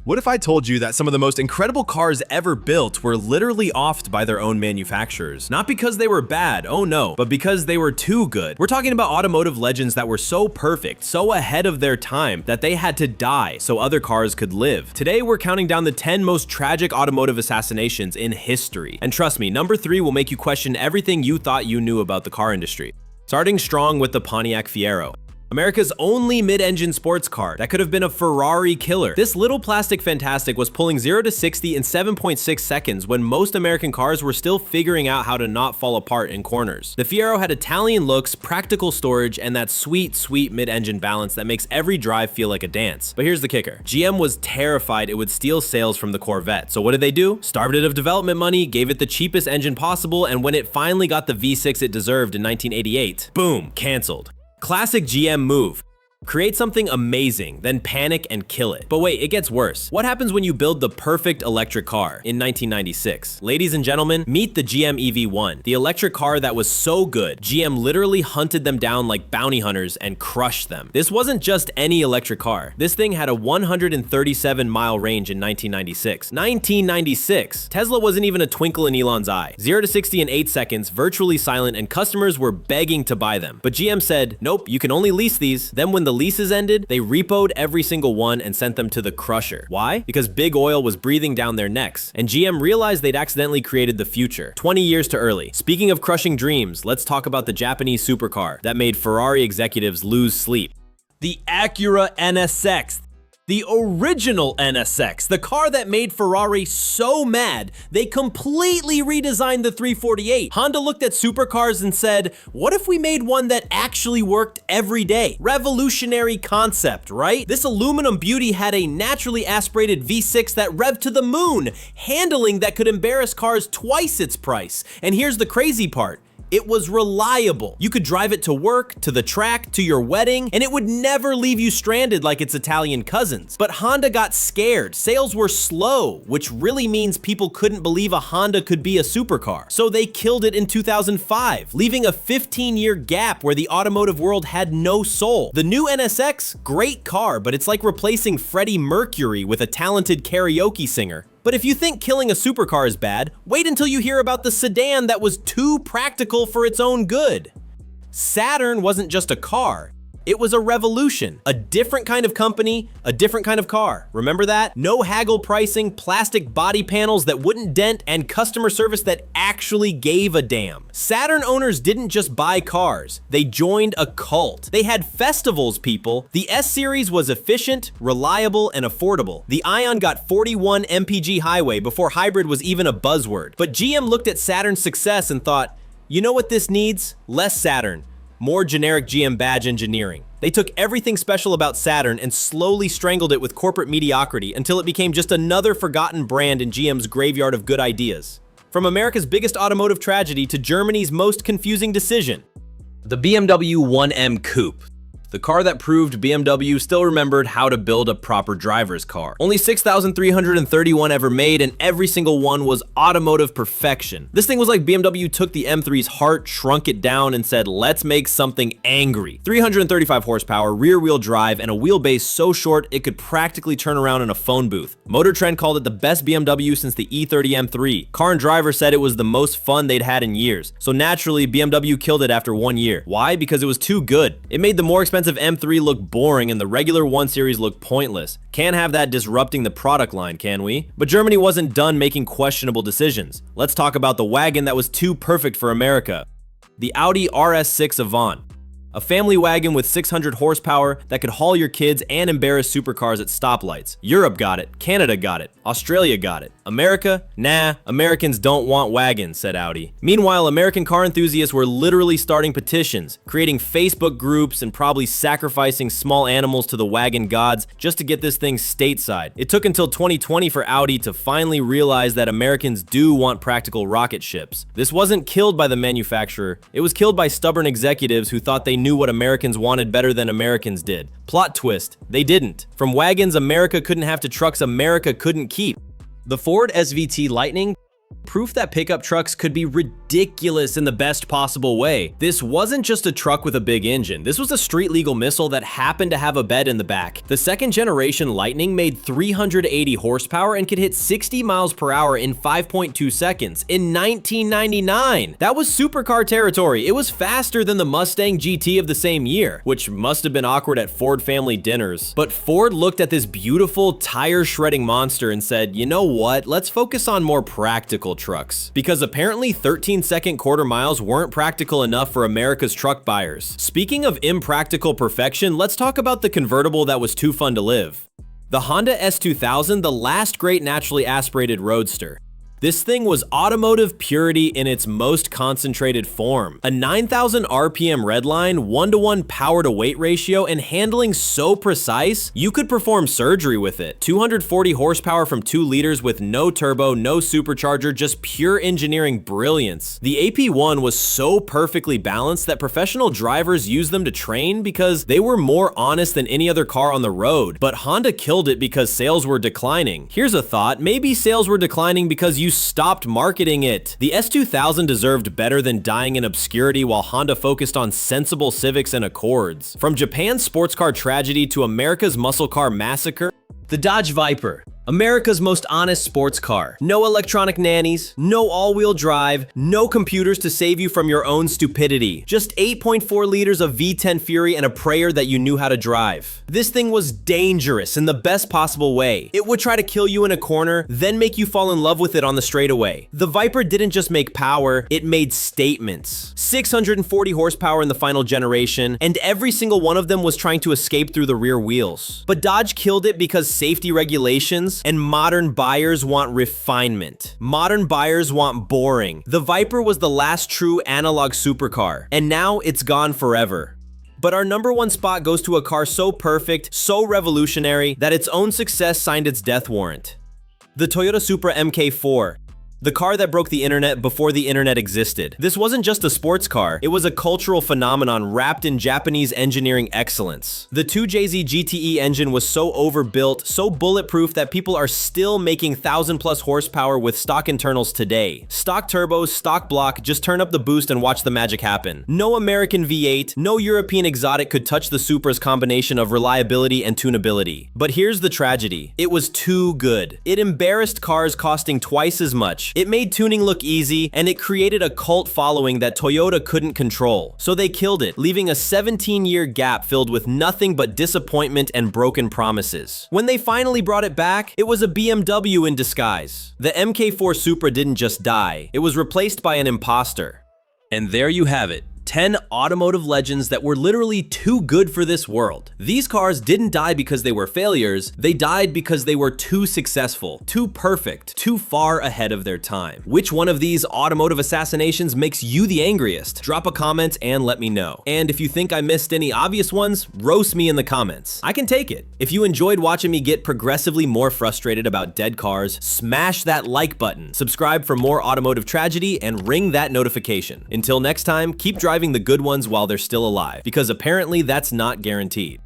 What if I told you that some of the most incredible cars ever built were literally offed by their own manufacturers? Not because they were bad, oh no, but because they were too good. We're talking about automotive legends that were so perfect, so ahead of their time, that they had to die so other cars could live. Today, we're counting down the 10 most tragic automotive assassinations in history. And trust me, number 3 will make you question everything you thought you knew about the car industry. Starting strong with the Pontiac Fiero. America's only mid-engine sports car that could have been a Ferrari killer. This little plastic fantastic was pulling 0 to 60 in 7.6 seconds when most American cars were still figuring out how to not fall apart in corners. The Fiero had Italian looks, practical storage, and that sweet mid-engine balance that makes every drive feel like a dance. But here's the kicker. GM was terrified it would steal sales from the Corvette, so what did they do? Starved it of development money, gave it the cheapest engine possible, and when it finally got the V6 it deserved in 1988, boom, canceled. Classic GM move. Create something amazing, then panic and kill it. But wait, it gets worse. What happens when you build the perfect electric car in 1996? Ladies and gentlemen, meet the GM EV1, the electric car that was so good, GM literally hunted them down like bounty hunters and crushed them. This wasn't just any electric car. This thing had a 137-mile range in 1996. 1996! Tesla wasn't even a twinkle in Elon's eye. 0 to 60 in 8 seconds, virtually silent, and customers were begging to buy them. But GM said, nope, you can only lease these. Then when the leases ended, they repoed every single one and sent them to the crusher. Why? Because big oil was breathing down their necks, and GM realized they'd accidentally created the future, 20 years too early. Speaking of crushing dreams, let's talk about the Japanese supercar that made Ferrari executives lose sleep. The Acura NSX. The original NSX, the car that made Ferrari so mad, they completely redesigned the 348. Honda looked at supercars and said, what if we made one that actually worked every day? Revolutionary concept, right? This aluminum beauty had a naturally aspirated V6 that revved to the moon, handling that could embarrass cars twice its price. And here's the crazy part. It was reliable. You could drive it to work, to the track, to your wedding, and it would never leave you stranded like its Italian cousins. But Honda got scared. Sales were slow, which really means people couldn't believe a Honda could be a supercar. So they killed it in 2005, leaving a 15-year gap where the automotive world had no soul. The new NSX, great car, but it's like replacing Freddie Mercury with a talented karaoke singer. But if you think killing a supercar is bad, wait until you hear about the sedan that was too practical for its own good. Saturn wasn't just a car. It was a revolution. A different kind of company, a different kind of car. Remember that? No haggle pricing, plastic body panels that wouldn't dent, and customer service that actually gave a damn. Saturn owners didn't just buy cars, they joined a cult. They had festivals, people. The S-Series was efficient, reliable, and affordable. The Ion got 41 mpg highway before hybrid was even a buzzword. But GM looked at Saturn's success and thought, you know what this needs? Less Saturn. More generic GM badge engineering. They took everything special about Saturn and slowly strangled it with corporate mediocrity until it became just another forgotten brand in GM's graveyard of good ideas. From America's biggest automotive tragedy to Germany's most confusing decision. The BMW 1M Coupe. The car that proved BMW still remembered how to build a proper driver's car. Only 6,331 ever made, and every single one was automotive perfection. This thing was like BMW took the M3's heart, shrunk it down, and said, let's make something angry. 335 horsepower, rear-wheel drive, and a wheelbase so short it could practically turn around in a phone booth. Motor Trend called it the best BMW since the E30 M3. Car and Driver said it was the most fun they'd had in years. So naturally, BMW killed it after 1 year. Why? Because it was too good. It made the more expensive M3 look boring and the regular 1 Series look pointless. Can't have that disrupting the product line, can we? But Germany wasn't done making questionable decisions. Let's talk about the wagon that was too perfect for America. The Audi RS6 Avant. A family wagon with 600 horsepower that could haul your kids and embarrass supercars at stoplights. Europe got it, Canada got it, Australia got it. America? Nah, Americans don't want wagons, said Audi. Meanwhile, American car enthusiasts were literally starting petitions, creating Facebook groups, and probably sacrificing small animals to the wagon gods just to get this thing stateside. It took until 2020 for Audi to finally realize that Americans do want practical rocket ships. This wasn't killed by the manufacturer, it was killed by stubborn executives who thought they knew what Americans wanted better than Americans did. Plot twist, they didn't. From wagons America couldn't have to trucks America couldn't keep. The Ford SVT Lightning. Proof that pickup trucks could be ridiculous in the best possible way. This wasn't just a truck with a big engine. This was a street-legal missile that happened to have a bed in the back. The second-generation Lightning made 380 horsepower and could hit 60 miles per hour in 5.2 seconds in 1999. That was supercar territory. It was faster than the Mustang GT of the same year, which must have been awkward at Ford family dinners. But Ford looked at this beautiful, tire-shredding monster and said, you know what? Let's focus on more practical trucks, because apparently 13-second quarter miles weren't practical enough for America's truck buyers. Speaking of impractical perfection, let's talk about the convertible that was too fun to live. The Honda S2000, the last great naturally aspirated roadster. This thing was automotive purity in its most concentrated form. A 9,000 RPM redline, 1-to-1 power-to-weight ratio, and handling so precise, you could perform surgery with it. 240 horsepower from 2 liters with no turbo, no supercharger, just pure engineering brilliance. The AP1 was so perfectly balanced that professional drivers used them to train because they were more honest than any other car on the road. But Honda killed it because sales were declining. Here's a thought, maybe sales were declining because you stopped marketing it. The S2000 deserved better than dying in obscurity while Honda focused on sensible Civics and Accords. From Japan's sports car tragedy to America's muscle car massacre, the Dodge Viper. America's most honest sports car. No electronic nannies, no all-wheel drive, no computers to save you from your own stupidity. Just 8.4 liters of V10 Fury and a prayer that you knew how to drive. This thing was dangerous in the best possible way. It would try to kill you in a corner, then make you fall in love with it on the straightaway. The Viper didn't just make power, it made statements. 640 horsepower in the final generation, and every single one of them was trying to escape through the rear wheels. But Dodge killed it because safety regulations and modern buyers want refinement. Modern buyers want boring. The Viper was the last true analog supercar, and now it's gone forever. But our number one spot goes to a car so perfect, so revolutionary, that its own success signed its death warrant. The Toyota Supra MK4. The car that broke the internet before the internet existed. This wasn't just a sports car, it was a cultural phenomenon wrapped in Japanese engineering excellence. The 2JZ GTE engine was so overbuilt, so bulletproof that people are still making 1,000+ horsepower with stock internals today. Stock turbos, stock block, just turn up the boost and watch the magic happen. No American V8, no European exotic could touch the Supra's combination of reliability and tunability. But here's the tragedy. It was too good. It embarrassed cars costing twice as much. It made tuning look easy, and it created a cult following that Toyota couldn't control. So they killed it, leaving a 17-year gap filled with nothing but disappointment and broken promises. When they finally brought it back, it was a BMW in disguise. The MK4 Supra didn't just die, it was replaced by an imposter. And there you have it. 10 automotive legends that were literally too good for this world. These cars didn't die because they were failures, they died because they were too successful, too perfect, too far ahead of their time. Which one of these automotive assassinations makes you the angriest? Drop a comment and let me know. And if you think I missed any obvious ones, roast me in the comments. I can take it. If you enjoyed watching me get progressively more frustrated about dead cars, smash that like button, subscribe for more automotive tragedy, and ring that notification. Until next time, keep driving the good ones while they're still alive, because apparently that's not guaranteed.